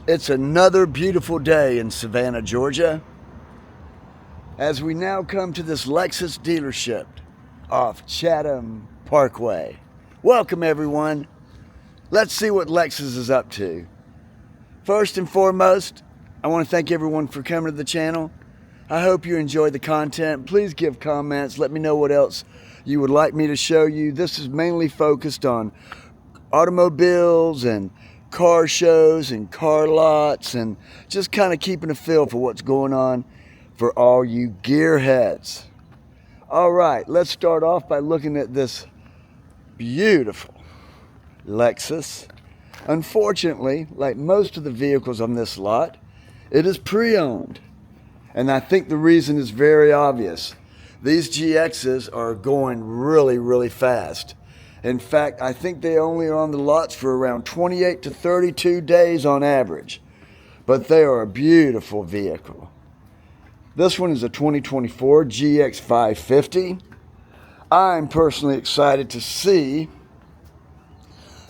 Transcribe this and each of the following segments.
It's another beautiful day in Savannah, Georgia, as we now come to this Lexus dealership off Chatham Parkway. Welcome, everyone. Let's see what Lexus is up to. First and foremost, I want to thank everyone for coming to the channel. I hope you enjoy the content. Please give comments. Let me know what else you would like me to show you. This is mainly focused on automobiles and car shows and car lots and just kind of keeping a feel for what's going on for all you gearheads. All right, let's start off by looking at this beautiful Lexus. Unfortunately, like most of the vehicles on this lot, it is pre-owned. And I think the reason is very obvious. These GXs are going really, really fast. In fact, I think they only are on the lots for around 28 to 32 days on average. But they are a beautiful vehicle. This one is a 2024 GX 550. I'm personally excited to see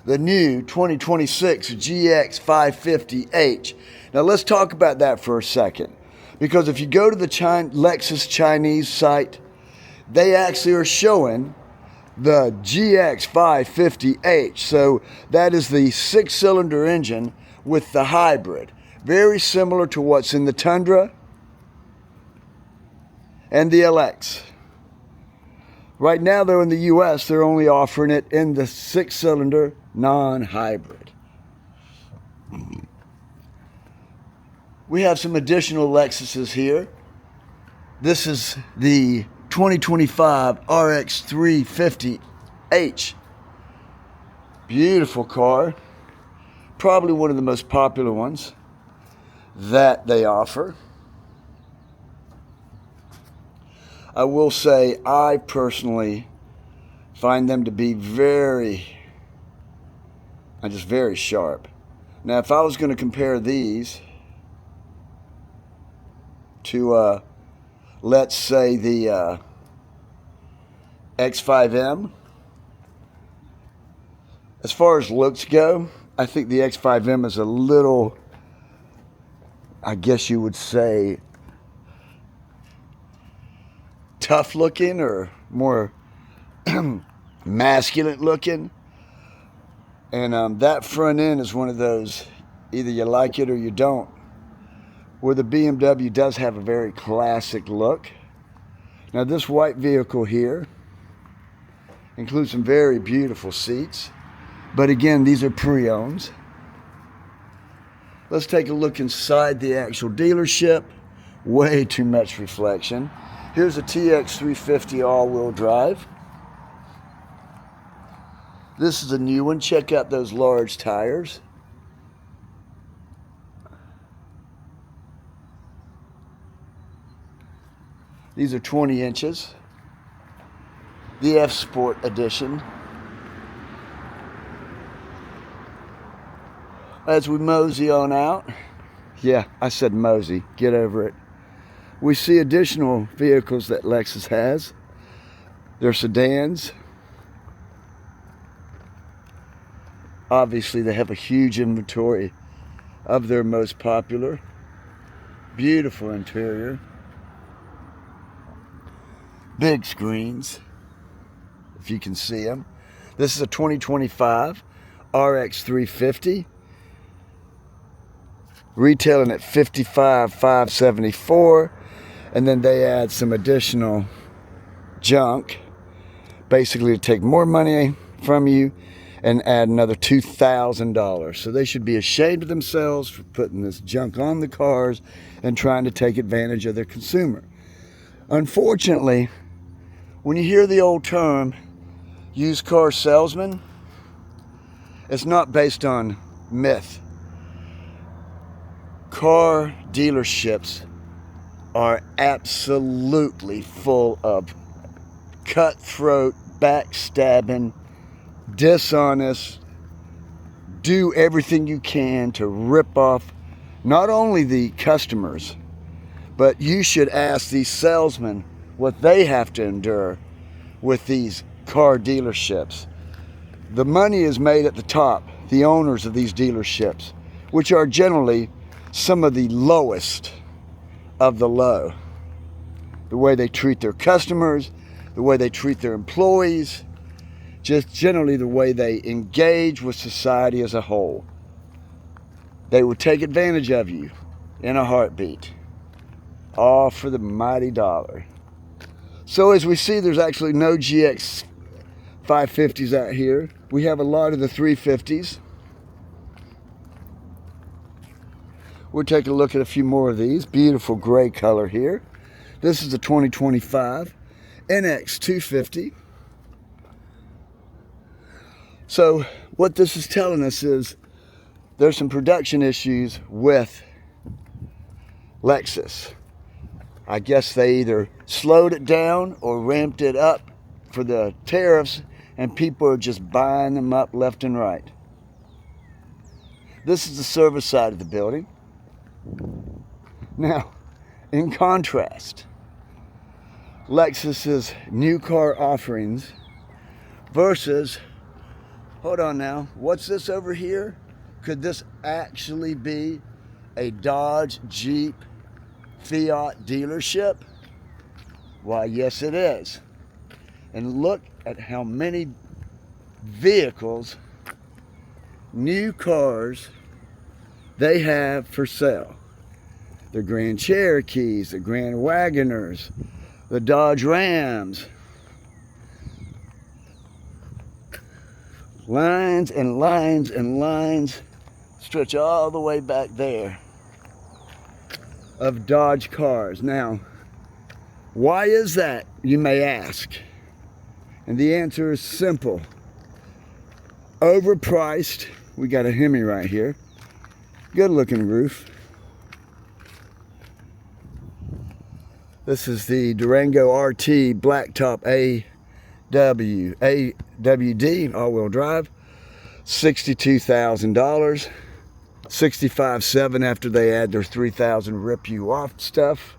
the new 2026 GX 550H. Now let's talk about that for a second. Because if you go to the Lexus Chinese site, they actually are showing the GX 550H. So that is the 6-cylinder engine with the hybrid. Very similar to what's in the Tundra and the LX. Right now, though, in the US, they're only offering it in the 6-cylinder non-hybrid. We have some additional Lexuses here. This is the 2025 RX 350H. Beautiful car. Probably one of the most popular ones that they offer. I will say I personally find them to be very sharp. Now, if I was going to compare these to let's say the X5M, as far as looks go, I think the X5M is a little, I guess you would say, tough looking or more masculine looking. And that front end is one of those, either you like it or you don't. Where the BMW does have a very classic look. Now this white vehicle here includes some very beautiful seats. But again, these are pre-owned. Let's take a look inside the actual dealership. Way too much reflection. Here's a TX 350 all-wheel drive. This is a new one. Check out those large tires. These are 20 inches. The F Sport Edition. As we mosey on out, yeah, I said mosey, get over it. We see additional vehicles that Lexus has. They're sedans. Obviously, they have a huge inventory of their most popular. Beautiful interior. Big screens, if you can see them. This is a 2025 RX 350. Retailing at $55,574, and then they add some additional junk, basically to take more money from you and add another $2,000. So they should be ashamed of themselves for putting this junk on the cars and trying to take advantage of their consumer. Unfortunately, when you hear the old term used car salesman, it's not based on myth. Car dealerships are absolutely full of cutthroat, backstabbing, dishonest, do everything you can to rip off not only the customers, but you should ask these salesmen what they have to endure with these car dealerships. The money is made at the top, the owners of these dealerships. which are generally some of the lowest of the low. The way they treat their customers, the way they treat their employees, just generally the way they engage with society as a whole. They will take advantage of you in a heartbeat, all for the mighty dollar. So as we see, there's actually no GX 550s out here. We have a lot of the 350s. We'll take a look at a few more of these. Beautiful gray color here. This is a 2025 NX 250. So what this is telling us is there's some production issues with Lexus. I guess they either slowed it down or ramped it up for the tariffs, and people are just buying them up left and right. This is the service side of the building. Now, in contrast, Lexus's new car offerings versus, hold on now, what's this over here? Could this actually be a Dodge, Jeep, Fiat dealership? Why, yes it is. And look at how many vehicles, new cars, they have for sale. The Grand Cherokees, the Grand Wagoners, the Dodge Rams. Lines and lines and lines stretch all the way back there of Dodge cars. Now, why is that, you may ask? And the answer is simple. Overpriced. We got a Hemi right here. Good looking roof. This is the Durango RT Blacktop AWD all-wheel drive. $62,000. $65,700 after they add their $3,000 rip you off stuff.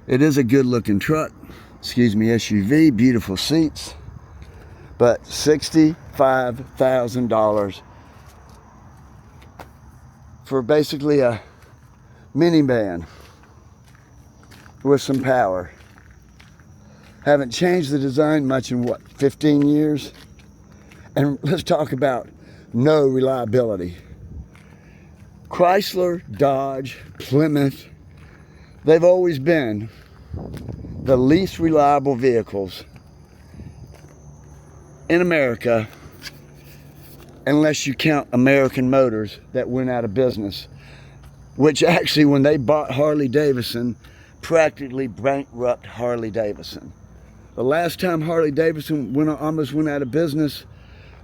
It is a good looking truck. Excuse me, SUV, beautiful seats. But $65,000 for basically a minivan with some power. Haven't changed the design much in what, 15 years? And let's talk about no reliability. Chrysler, Dodge, Plymouth, they've always been the least reliable vehicles in America, unless you count American Motors that went out of business, which actually, when they bought Harley Davidson, practically bankrupt Harley Davidson. The last time Harley Davidson almost went out of business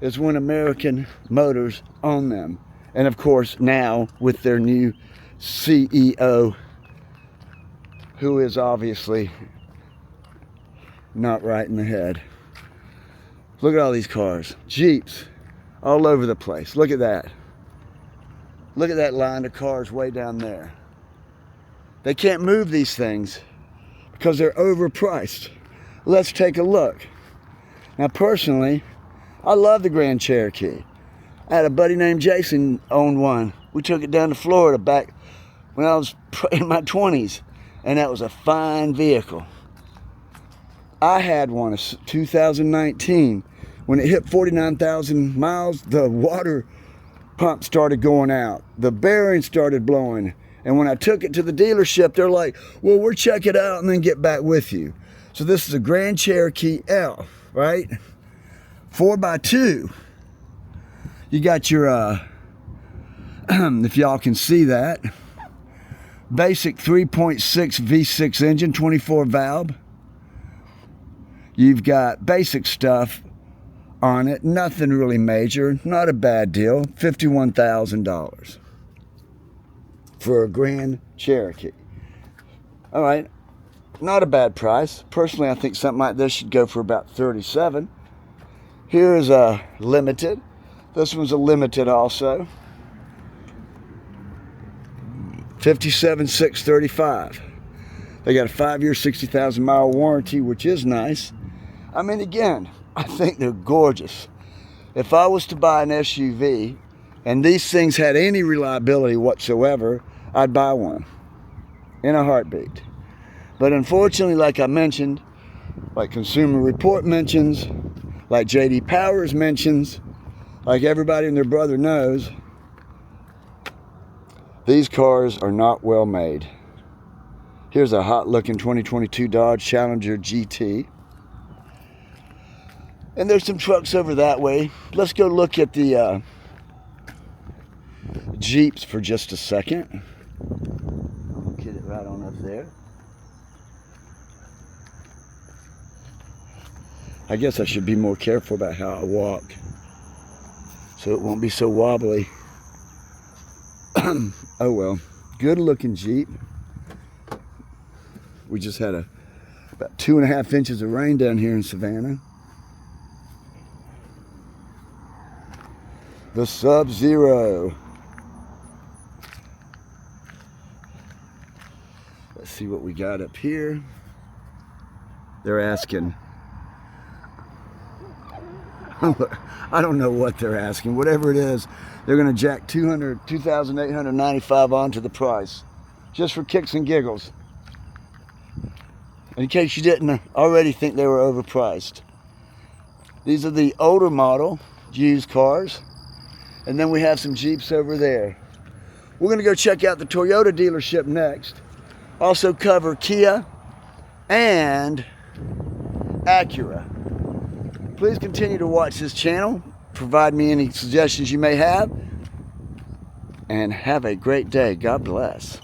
is when American Motors owned them. And of course, now with their new CEO, who is obviously not right in the head. Look at all these cars. Jeeps all over the place. Look at that. Look at that line of cars way down there. They can't move these things because they're overpriced. Let's take a look. Now personally, I love the Grand Cherokee. I had a buddy named Jason owned one. We took it down to Florida back when I was in my 20s, and that was a fine vehicle. I had one in 2019. When it hit 49,000 miles, the water pump started going out. The bearings started blowing. And when I took it to the dealership, they're like, well, we'll check it out and then get back with you. So this is a Grand Cherokee L, right? 4x2. You got your, if y'all can see that, basic 3.6 V6 engine, 24 valve. You've got basic stuff on it, nothing really major, not a bad deal, $51,000 for a Grand Cherokee. All right, not a bad price. Personally, I think something like this should go for about $37,000. Here's a limited. This one's a limited also. $57,635. They got a 5-year, 60,000 mile warranty, which is nice. I mean, again, I think they're gorgeous. If I was to buy an SUV and these things had any reliability whatsoever, I'd buy one in a heartbeat. But unfortunately, like I mentioned, like Consumer Report mentions, like J.D. Powers mentions, like everybody and their brother knows, these cars are not well made. Here's a hot looking 2022 Dodge Challenger GT. And there's some trucks over that way. Let's go look at the Jeeps for just a second. I'll get it right on up there. I guess I should be more careful about how I walk so it won't be so wobbly. Oh well, good looking Jeep. We just had about 2.5 inches of rain down here in Savannah. The Sub-Zero. Let's see what we got up here. They're asking, I don't know what they're asking. Whatever it is, they're going to jack $2,895 onto the price, just for kicks and giggles. In case you didn't already think they were overpriced. These are the older model used cars. And then we have some Jeeps over there. We're going to go check out the Toyota dealership next. Also cover Kia and Acura. Please continue to watch this channel. Provide me any suggestions you may have. And have a great day. God bless.